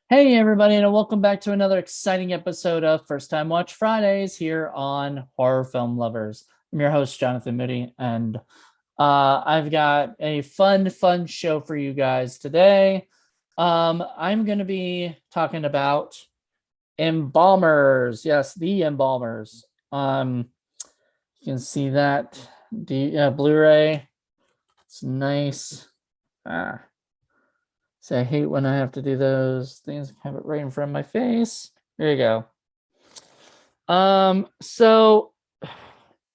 Hey, everybody, and welcome back to another exciting episode of First Time Watch Fridays here on Horror Film Lovers. I'm your host, Jonathan Moody, and I've got a fun show for you guys today. I'm going to be talking about Embalmers. Yes, the Embalmers. You can see that the Blu-ray. It's nice. Ah, so I hate when I have to do those things. I have it right in front of my face. There you go. So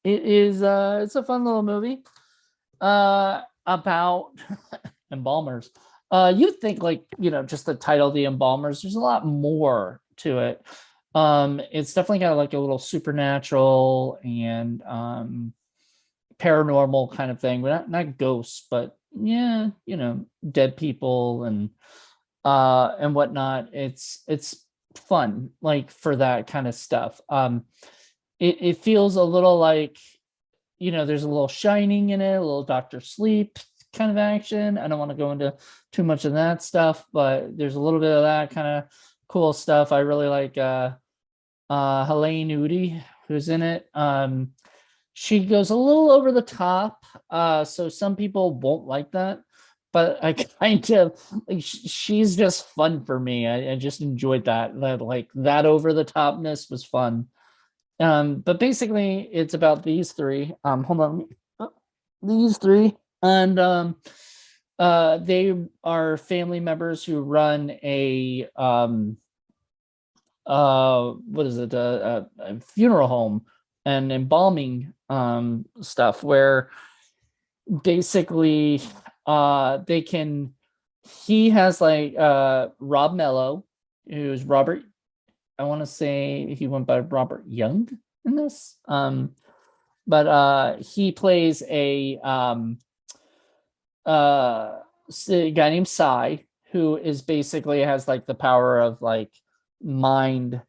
it's a fun little movie about embalmers. You'd think like, just the title, The Embalmers, there's a lot more to it. It's definitely got like a little supernatural and paranormal kind of thing, but not ghosts, but yeah, dead people and whatnot. It's fun, like for that kind of stuff. It feels a little like, there's a little Shining in it, a little Doctor Sleep kind of action. I don't want to go into too much of that stuff, but there's a little bit of that kind of cool stuff. I really like Helene Moody, who's in it. She goes a little over the top, so some people won't like that, but I kind of like she's just fun for me. I just enjoyed that like that over the topness was fun. But basically it's about these three. Hold on. These three. And they are family members who run a what is it, a funeral home and embalming stuff where basically they can he has like Rob Mello, who's Robert, I want to say he went by Robert Young in this. But he plays a guy named Sai, who is basically has like the power of like mind.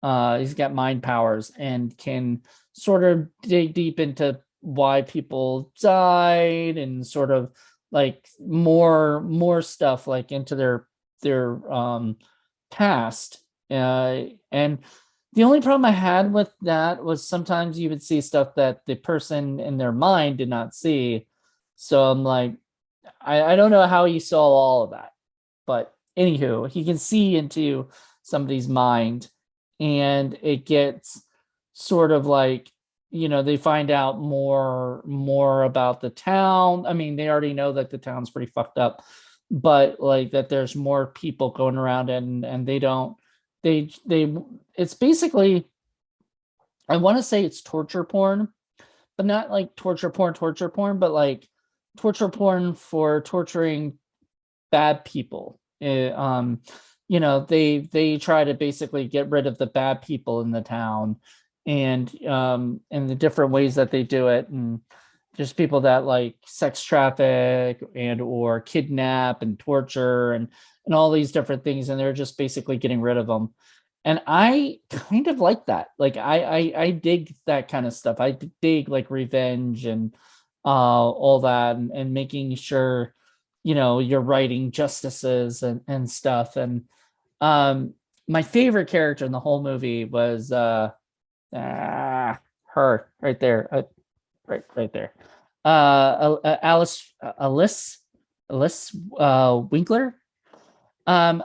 He's got mind powers and can sort of dig deep into why people died and sort of like more stuff like into their past. And the only problem I had with that was sometimes you would see stuff that the person in their mind did not see. So I'm like, I don't know how he saw all of that. But anywho, he can see into somebody's mind, and it gets sort of like, they find out more about the town. I mean, they already know that the town's pretty fucked up, but like that there's more people going around, and they don't they it's basically, I want to say it's torture porn, but not like torture porn, but like torture porn for torturing bad people. They try to basically get rid of the bad people in the town, and the different ways that they do it, and just people that like sex traffic and or kidnap and torture and all these different things, and they're just basically getting rid of them. And I kind of like that. Like I dig that kind of stuff. I dig like revenge and all that, and making sure you're writing justices and stuff. And um my favorite character in the whole movie was her right there, right there, Alice Winkler. um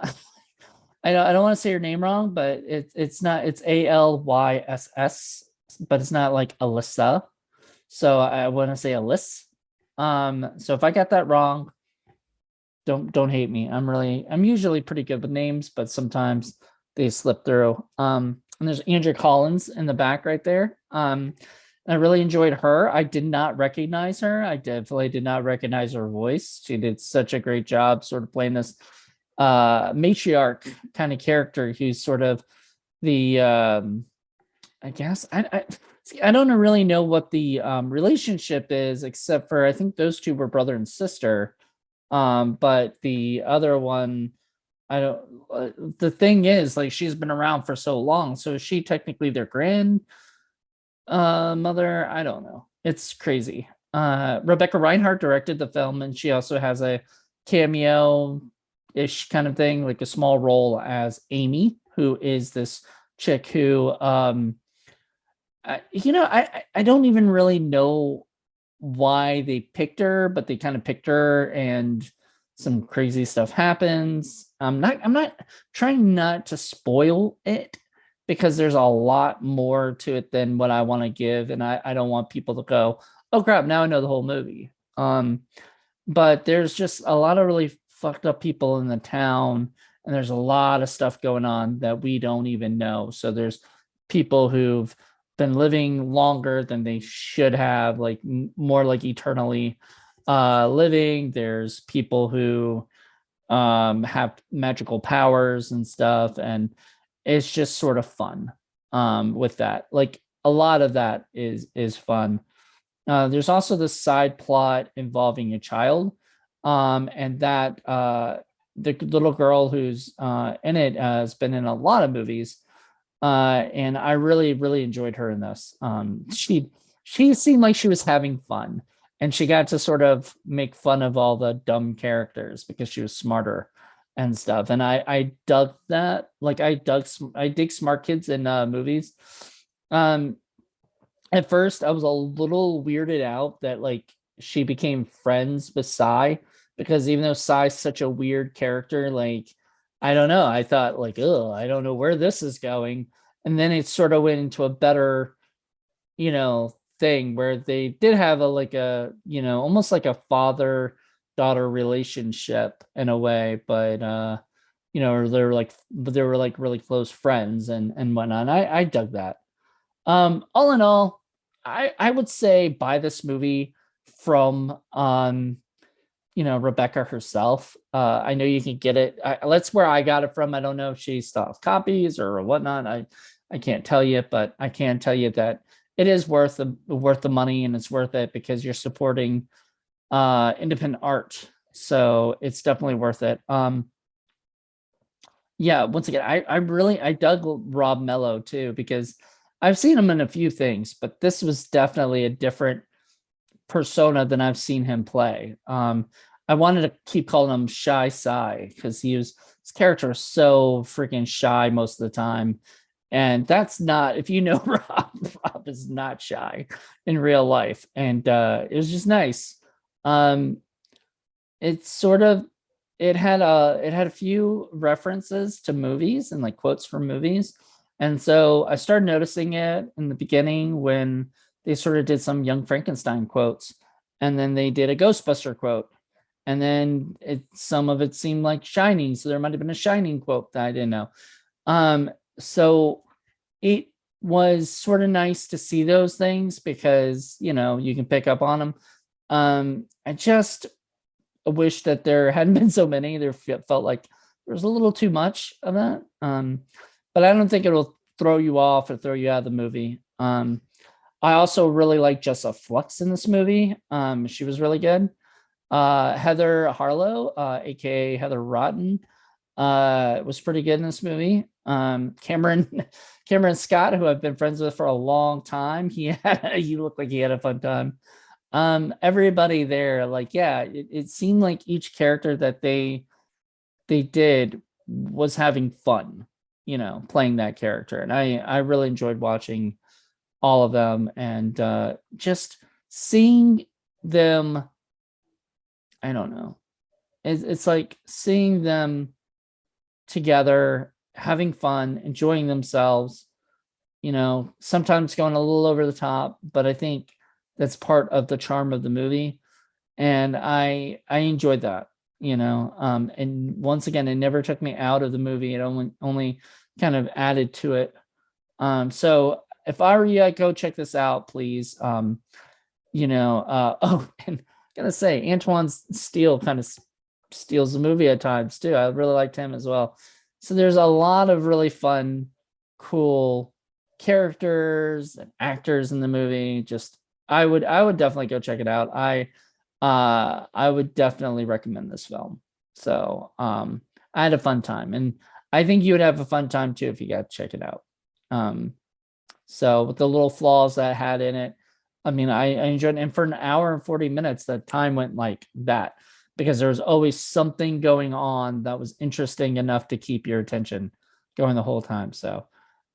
I don't want to say her name wrong, but it's not, it's Alyss, but it's not like Alyssa. So I want to say Alice. So if I got that wrong, don't hate me. I'm usually pretty good with names, but sometimes they slip through. And there's Andrea Collins in the back right there. I really enjoyed her. I did not recognize her. I definitely did not recognize her voice. She did such a great job sort of playing this matriarch kind of character who's sort of the I guess I don't really know what the relationship is, except for I think those two were brother and sister. But the other one, I don't. The thing is, like, she's been around for so long, so is she technically their grand mother? I don't know. It's crazy. Rebecca Rinehart directed the film, and she also has a cameo ish kind of thing, like a small role as Amy, who is this chick who I don't even really know why they picked her, but they kind of picked her, and some crazy stuff happens. I'm not trying not to spoil it, because there's a lot more to it than what I want to give, and I don't want people to go, oh crap, now I know the whole movie. But there's just a lot of really fucked up people in the town, and there's a lot of stuff going on that we don't even know. So there's people who've been living longer than they should have, like more like eternally living. There's people who have magical powers and stuff, and it's just sort of fun with that. Like a lot of that is fun. There's also this side plot involving a child, and that the little girl who's in it has been in a lot of movies, and I really really enjoyed her in this. She seemed like she was having fun, and she got to sort of make fun of all the dumb characters because she was smarter and stuff. And I dug that. Like I dig smart kids in movies. Um, at first I was a little weirded out that like she became friends with Psy, because even though Psy's such a weird character, like I don't know, I thought like, oh, I don't know where this is going. And then it sort of went into a better, thing where they did have a like a, almost like a father daughter relationship in a way, but they were like really close friends and whatnot. And I dug that. All in all, I would say buy this movie from Rebecca herself. I know you can get it. That's where I got it from. I don't know if she still has copies or whatnot. I can't tell you, but I can tell you that it is worth the money, and it's worth it because you're supporting independent art. So it's definitely worth it. Yeah, once again, I dug Rob Mello too, because I've seen him in a few things, but this was definitely a different persona than I've seen him play. I wanted to keep calling him Shy Psy because his character was so freaking shy most of the time. And that's not, if you know Rob is not shy in real life. And it was just nice. Um, it's sort of it had a few references to movies and like quotes from movies. And so I started noticing it in the beginning when they sort of did some Young Frankenstein quotes, and then they did a Ghostbuster quote, and then some of it seemed like Shining, so there might have been a Shining quote that I didn't know. So it was sort of nice to see those things because you can pick up on them. I just wish that there hadn't been so many. There felt like there was a little too much of that. But I don't think it'll throw you off or throw you out of the movie. I also really like Jessa Flux in this movie. She was really good. Heather Harlow, aka Heather Rotten, was pretty good in this movie. Cameron Scott, who I've been friends with for a long time, he looked like he had a fun time. Everybody there, like, yeah, it seemed like each character that they did was having fun, playing that character. And I really enjoyed watching all of them, and just seeing them. I don't know. It's like seeing them together, having fun, enjoying themselves, sometimes going a little over the top, but I think that's part of the charm of the movie. And I enjoyed that, and once again, it never took me out of the movie. It only kind of added to it. So if I were you, I'd go check this out, please. Oh, and I'm gonna say Antoine Steele kind of steals the movie at times too. I really liked him as well. So there's a lot of really fun, cool characters and actors in the movie. Just I would definitely go check it out. I would definitely recommend this film. So I had a fun time, and I think you would have a fun time too if you got to check it out. So with the little flaws that I had in it, I mean, I enjoyed it. And for an hour and 40 minutes, the time went like that. because there was always something going on that was interesting enough to keep your attention going the whole time. So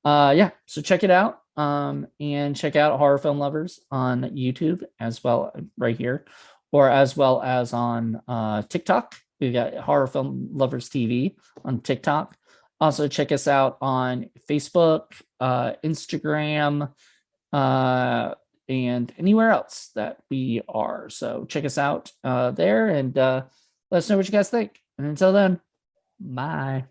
yeah, so check it out. And check out Horror Film Lovers on YouTube as well, right here, or as well as on TikTok. We got Horror Film Lovers TV on TikTok. Also, check us out on Facebook, Instagram, and anywhere else that we are. So check us out there, and let us know what you guys think. And until then, bye.